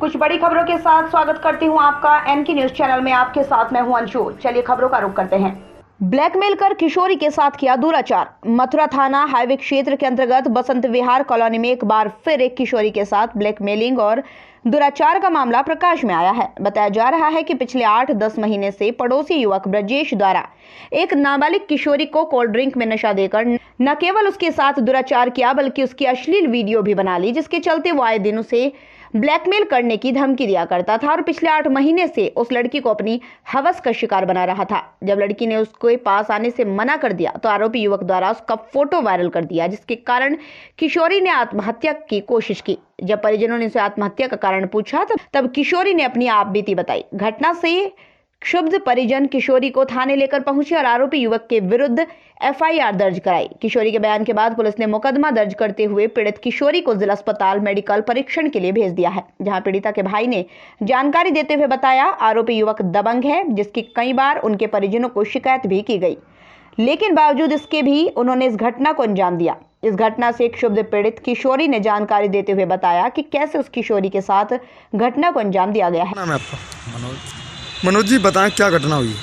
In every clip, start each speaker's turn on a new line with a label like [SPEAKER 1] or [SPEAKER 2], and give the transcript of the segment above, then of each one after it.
[SPEAKER 1] कुछ बड़ी खबरों के साथ स्वागत करती हूं आपका एनके न्यूज चैनल में। आपके साथ मैं हूं अंशु। चलिए खबरों का रुख करते हैं। ब्लैकमेल कर किशोरी के साथ किया दुराचार। मथुरा थाना हाईवे क्षेत्र के अंतर्गत बसंत विहार कॉलोनी में एक बार फिर एक किशोरी के साथ ब्लैकमेलिंग और दुराचार का मामला प्रकाश में आया है। बताया जा रहा है कि पिछले 8-10 महीने से पड़ोसी युवक ब्रजेश द्वारा एक नाबालिग किशोरी को कोल्ड ड्रिंक में नशा देकर न केवल उसके साथ दुराचार किया बल्कि उसकी अश्लील वीडियो भी बना ली, जिसके चलते वो आए दिन उसे ब्लैकमेल करने की धमकी दिया करता था और पिछले 8 महीने से उस लड़की को अपनी हवस का शिकार बना रहा था। जब लड़की ने उसके पास आने से मना कर दिया तो आरोपी युवक द्वारा उसका फोटो वायरल कर दिया, जिसके कारण किशोरी ने आत्महत्या की कोशिश की। जब परिजनों ने उसे आत्महत्या का कारण पूछा तब किशोरी ने अपनी आप बीती बताई। घटना से क्षुब्ध परिजन किशोरी को थाने लेकर पहुंचे और आरोपी युवक के विरुद्ध एफआईआर दर्ज कराई। किशोरी के बयान के बाद पुलिस ने मुकदमा दर्ज करते हुए पीड़ित किशोरी को जिला अस्पताल मेडिकल परीक्षण के लिए भेज दिया है, जहां पीड़िता के भाई ने जानकारी देते हुए बताया आरोपी युवक दबंग है, जिसकी कई बार उनके परिजनों को शिकायत भी की गई, लेकिन बावजूद इसके भी उन्होंने इस घटना को अंजाम दिया। इस घटना से क्षुब्ध पीड़ित किशोरी ने जानकारी देते हुए बताया कि कैसे उस किशोरी के साथ घटना को अंजाम दिया गया है।
[SPEAKER 2] नाम है आपका? मनोज जी, बताएं क्या घटना हुई?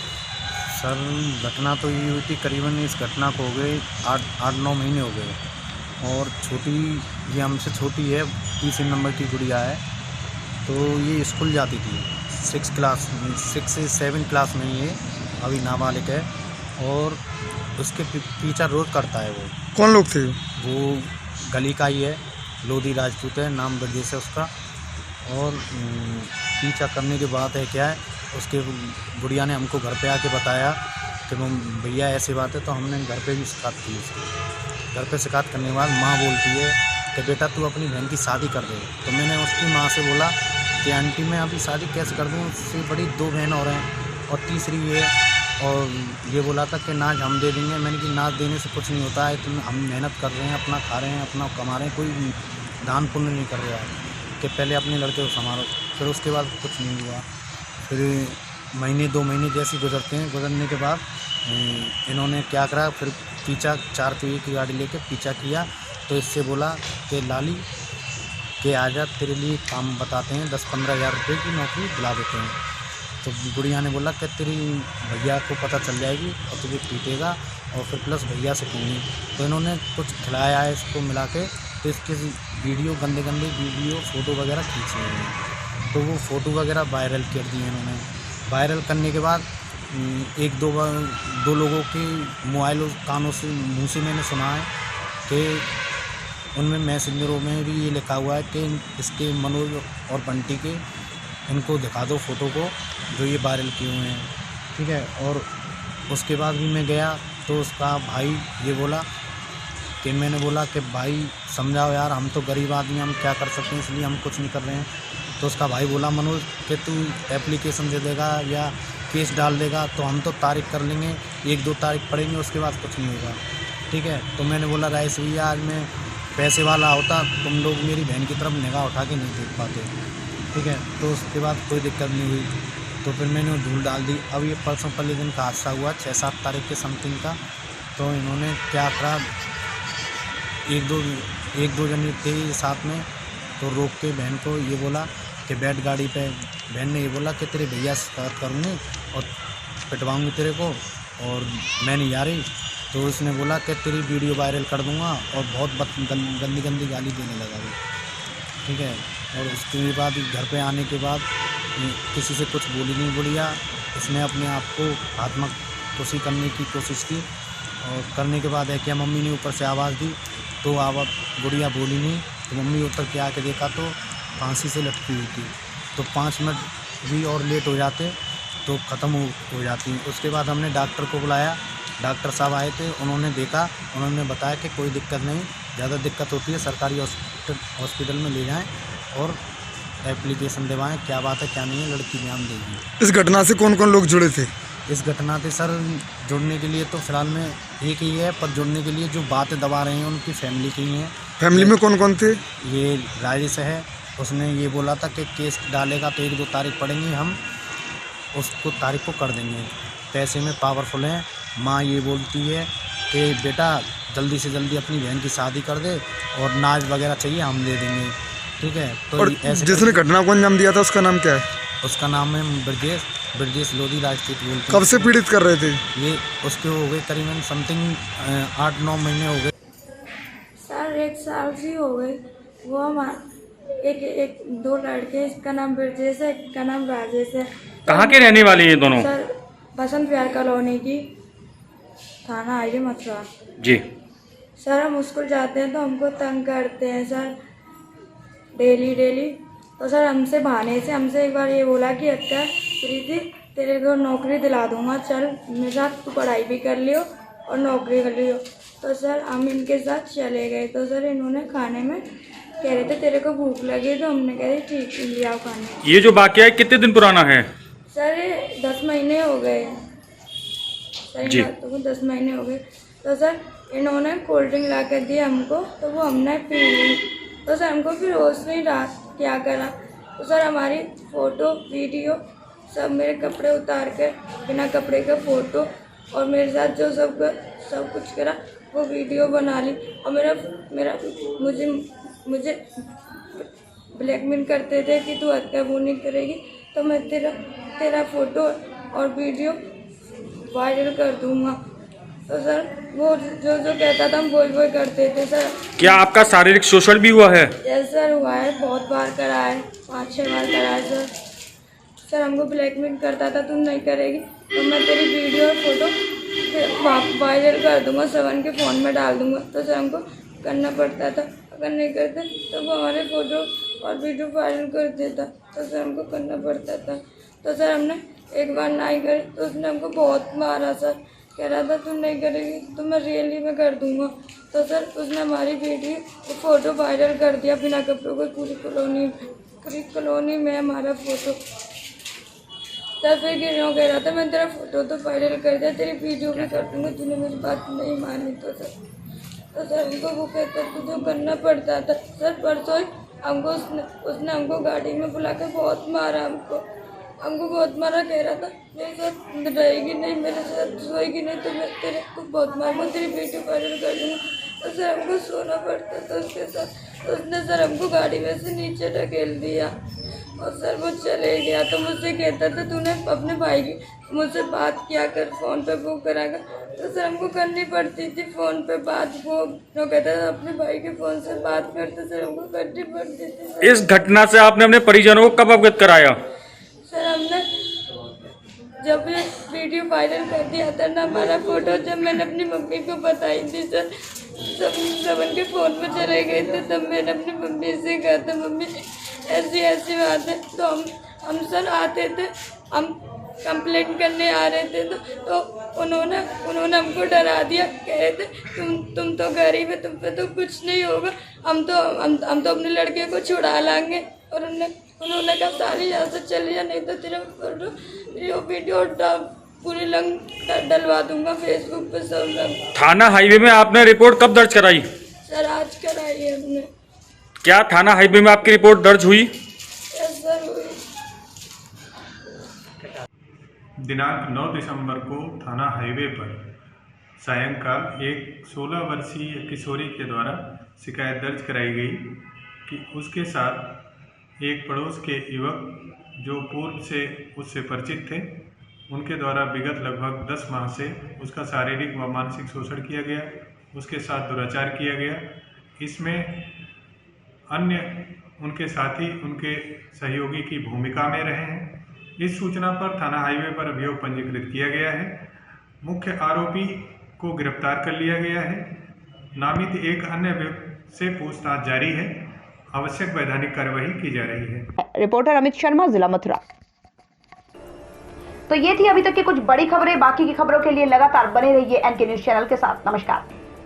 [SPEAKER 3] सर, घटना तो ये हुई थी, करीबन इस घटना को हो गए 8-9 महीने हो गए और छोटी, ये हमसे छोटी है, 3 नंबर की गुड़िया है। तो ये स्कूल जाती थी 6 से 7 क्लास में, ये अभी नाबालिग है और उसके पीछा रोज करता है। वो
[SPEAKER 2] कौन लोग थे?
[SPEAKER 3] वो गली का ही है, लोधी राजपूत है, नाम ब्रजेश है उसका। और पीछा करने के बाद है क्या है, उसके गुड़िया ने हमको घर पे आके बताया कि भैया ऐसी बात है। तो हमने घर पे भी शिकायत की उसकी। घर पे शिकायत करने के बाद माँ बोलती है कि बेटा तू अपनी बहन की शादी कर दे। तो मैंने उसकी माँ से बोला कि आंटी मैं अभी शादी कैसे कर दूँ, उससे बड़ी 2 बहन और हैं और तीसरी ये। और ये बोला था कि नाज हम दे देंगे। मैंने कि नाज देने से कुछ नहीं होता है, तुम हम मेहनत कर रहे हैं, अपना खा रहे हैं, अपना कमा रहे हैं, कोई दान पुण्य नहीं कर रहा है कि पहले अपने लड़के को संभालो। फिर उसके बाद कुछ नहीं हुआ। फिर 1-2 महीने जैसे गुजरते हैं, गुजरने के बाद इन्होंने क्या करा, फिर पीछा 4 पहिए की गाड़ी लेके पीछा किया। तो इससे बोला कि लाली के आजा, तेरे लिए काम बताते हैं, 10-15 हज़ार रुपये की नौकरी दिला देते हैं। तो गुड़िया ने बोला कि तेरी भैया को पता चल जाएगी और तुझे पीटेगा और फिर प्लस भैया से कहूँगी। तो इन्होंने कुछ खिलाया है इसको मिला के, तो इसके वीडियो गंदे वीडियो फ़ोटो वगैरह खींचे हैं। तो वो फ़ोटो वगैरह वायरल कर दिए इन्होंने। वायरल करने के बाद 1-2 लोगों के मोबाइल कानों से मुँह से मैंने सुना है कि उनमें मैसेंजरों में भी ये लिखा हुआ है कि इसके मनोज और बंटी के इनको दिखा दो फ़ोटो को जो ये वायरल किए हुए हैं, ठीक है। और उसके बाद भी मैं गया तो उसका भाई ये बोला कि मैंने बोला कि भाई समझाओ यार, हम तो गरीब आदमी, हम क्या कर सकते हैं, इसलिए हम कुछ नहीं कर रहे हैं। तो उसका भाई बोला मनोज कि तू एप्लीकेशन दे देगा या केस डाल देगा तो हम तो तारीख कर लेंगे, 1-2 तारीख पड़ेंगे, उसके बाद कुछ नहीं होगा, ठीक है। तो मैंने बोला राइस भैया, आज मैं पैसे वाला होता, तुम लोग मेरी बहन की तरफ निगाह उठा के नहीं देख पाते, ठीक है। तो उसके बाद कोई दिक्कत नहीं हुई। तो फिर मैंने धूल डाल दी। अब ये परसों पहले दिन का हादसा हुआ 6-7 तारीख के समथिंग का। तो इन्होंने क्या करा, 1-2 जने थे साथ में, तो रोक के बहन को ये बोला कि बैठ गाड़ी पे। बहन ने ये बोला कि तेरे भैया से शिकायत करूँगी और पिटवाऊँगी तेरे को और मैं नहीं जा रही। तो उसने बोला कि तेरी वीडियो वायरल कर दूँगा और बहुत गंदी गाली देने लगा वो, ठीक है। और उसके बाद घर पे आने के बाद किसी से कुछ बोली नहीं गुड़िया। इसने अपने आप को आत्महत्या करने की कोशिश की और करने के बाद है क्या, मम्मी ने ऊपर से आवाज़ दी तो गुड़िया बोली नहीं। तो मम्मी उतर के आके देखा तो फांसी से लटकी हुई थी। तो 5 मिनट भी और लेट हो जाते तो ख़त्म हो जाती। उसके बाद हमने डॉक्टर को बुलाया, डॉक्टर साहब आए थे, उन्होंने देखा, उन्होंने बताया कि कोई दिक्कत नहीं, ज़्यादा दिक्कत होती है सरकारी हॉस्पिटल में ले जाएं और एप्लीकेशन दिलवाएं, क्या बात है क्या नहीं है, लड़की ध्यान देगी।
[SPEAKER 2] इस घटना से कौन कौन लोग जुड़े थे?
[SPEAKER 3] इस घटना से सर जुड़ने के लिए तो फिलहाल में एक ही है, पर जुड़ने के लिए जो बातें दबा रहे हैं उनकी फैमिली की ही हैं।
[SPEAKER 2] फैमिली में कौन कौन थे?
[SPEAKER 3] ये राजेश है, उसने ये बोला था कि केस डालेगा तो 1-2 तारीख पड़ेंगी, हम उसको तारीख को कर देंगे। पैसे में पावरफुल हैं। माँ ये बोलती है कि बेटा जल्दी से जल्दी अपनी बहन की शादी कर दे और नाज वगैरह चाहिए हम दे देंगे। ठीक है। तो
[SPEAKER 2] और
[SPEAKER 3] ऐसे
[SPEAKER 2] जिसने घटना को अंजाम दिया था उसका नाम क्या है?
[SPEAKER 3] उसका नाम है ब्रजेश लोधी राजपूत बोलते हैं।
[SPEAKER 2] कब से पीड़ित कर रहे थे?
[SPEAKER 3] ये उसके हो गए करीबन समथिंग 8-9 महीने हो गए।
[SPEAKER 4] सर 1 साल से हो गई। वो हमारे एक 2 लड़के, इसका नाम ब्रजेश है, एक का नाम राजेश है।
[SPEAKER 5] कहाँ के रहने वाले ये दोनों?
[SPEAKER 4] सर बसंत विहार कॉलोनी की, थाना हाईवे मथुरा।
[SPEAKER 5] जी।
[SPEAKER 4] सर हम स्कूल जाते हैं तो हमको तंग करते हैं सर, डेली। तो सर हमसे बहाने से हमसे एक बार ये बोला कि अच्छा प्रीति तेरे को नौकरी दिला दूंगा, चल मेरे साथ तू पढ़ाई भी कर लियो और नौकरी कर लियो। तो सर हम इनके साथ चले गए। तो सर इन्होंने खाने में कह रहे थे तेरे को भूख लगी, तो हमने कह रहे ठीक ले आओ खाने।
[SPEAKER 5] ये जो वाकया है कितने दिन पुराना है?
[SPEAKER 4] सर ये 10 महीने हो गए सर,
[SPEAKER 5] जी।
[SPEAKER 4] इन बातों को 10 महीने हो गए। तो सर इन्होंने कोल्ड ड्रिंक ला कर दिया हमको, तो वो हमने पी ली। तो सर हमको फिर होश नहीं रहा क्या करा। तो सर हमारी फ़ोटो वीडियो सब, मेरे कपड़े उतार कर बिना कपड़े का फ़ोटो, और मेरे साथ जो सब कुछ करा वो वीडियो बना ली। और मेरा मुझे ब्लैकमेल करते थे कि तू हत्या नहीं करेगी तो मैं तेरा फ़ोटो और वीडियो वायरल कर दूंगा। तो सर वो जो कहता था हम वो करते थे सर।
[SPEAKER 5] क्या आपका शारीरिक शोषण भी हुआ है?
[SPEAKER 4] यस सर हुआ है, बहुत बार करा है, 5-6 बार करा है सर। सर हमको ब्लैकमेल करता था तुम नहीं करेगी तो मैं तेरी वीडियो और फोटो वायरल कर दूंगा, सबन के फ़ोन में डाल दूंगा। तो सर हमको करना पड़ता था, अगर नहीं करते तो वो हमारे फ़ोटो और वीडियो वायरल कर देता। तो सर हमको करना पड़ता था। तो सर हमने एक बार नहीं करी तो उसने हमको बहुत मारा सर, कह रहा था तुम नहीं करेगी तो मैं रियली में कर दूंगा। तो सर उसने हमारी वीडियो फ़ोटो वायरल कर दिया बिना कपड़ों को, पूरी कॉलोनी में हमारा फ़ोटो। तब फिर गिरियों कह रहा था मैं तेरा फ़ोटो तो वायरल कर दिया, तेरी वीडियो भी कर दूंगा, तूने मेरी बात नहीं मानी। तो सर हमको वो कहता था जो करना पड़ता था। सर परसों ही हमको उसने हमको गाड़ी में बुला कर बहुत मारा, हमको बहुत मारा, कह रहा था मेरे साथ रहेगी नहीं, मेरे साथ सोएगी नहीं तो मैं तेरे को बहुत मारूंगा, तेरी वीडियो वायरल कर दूंगा। तो सर हमको सोना पड़ता था उसके साथ। तो उसने सर हमको गाड़ी में से नीचे ढकेल दिया और सर वो चले गया। तो मुझसे कहता था तूने अपने भाई की मुझसे बात किया कर, फ़ोन पे वो करागा। तो सर हमको करनी पड़ती थी फ़ोन पे बात, वो कहता था अपने भाई के फ़ोन से बात करते, सर हमको करनी पड़ती थी सर।
[SPEAKER 5] इस घटना से आपने अपने परिजनों को कब अवगत कराया?
[SPEAKER 4] सर हमने जब ये वीडियो वायरल कर दिया था ना हमारा फ़ोटो, जब मैंने अपनी मम्मी को बताई थी सर, सब उनके फ़ोन पे चले गए थे, तब मैंने अपनी मम्मी से कहा था मम्मी ऐसी बात है। तो हम सर आते थे, हम कंप्लेंट करने आ रहे थे तो उन्होंने हमको डरा दिया, कह रहे थे तुम तो गरीब है, तुम पे तो कुछ नहीं होगा, हम तो अपने लड़के को छुड़ा लाएंगे। और उन्होंने कहा सारी यहाँ से चली जा, नहीं तो तेरा वीडियो पूरी लंग डलवा दूंगा फेसबुक पे सब लंग।
[SPEAKER 5] थाना हाईवे में आपने रिपोर्ट कब दर्ज कराई?
[SPEAKER 4] सर आज कराई है हमने।
[SPEAKER 5] क्या थाना हाईवे में आपकी रिपोर्ट दर्ज हुई?
[SPEAKER 4] यस सर हुई।
[SPEAKER 6] दिनांक 9 दिसंबर को थाना हाईवे पर सायंकाल एक 16 वर्षीय किशोरी के द्वारा शिकायत दर्ज कराई गई कि उसके साथ एक पड़ोस के युवक जो पूर्व से उससे परिचित थे, उनके द्वारा विगत लगभग 10 माह से उसका शारीरिक व मानसिक शोषण किया गया, उसके साथ दुराचार किया गया। इसमें अन्य उनके साथी उनके सहयोगी की भूमिका में रहे हैं। इस सूचना पर थाना हाईवे पर अभियोग पंजीकृत किया गया है। मुख्य आरोपी को गिरफ्तार कर लिया गया है। नामित एक अन्य से पूछताछ जारी है। आवश्यक वैधानिक कार्यवाही की जा रही है।
[SPEAKER 1] रिपोर्टर अमित शर्मा, जिला मथुरा। तो ये थी अभी तक की कुछ बड़ी खबरें। बाकी की खबरों के लिए लगातार बने रहिए एनके न्यूज़ चैनल के साथ। नमस्कार।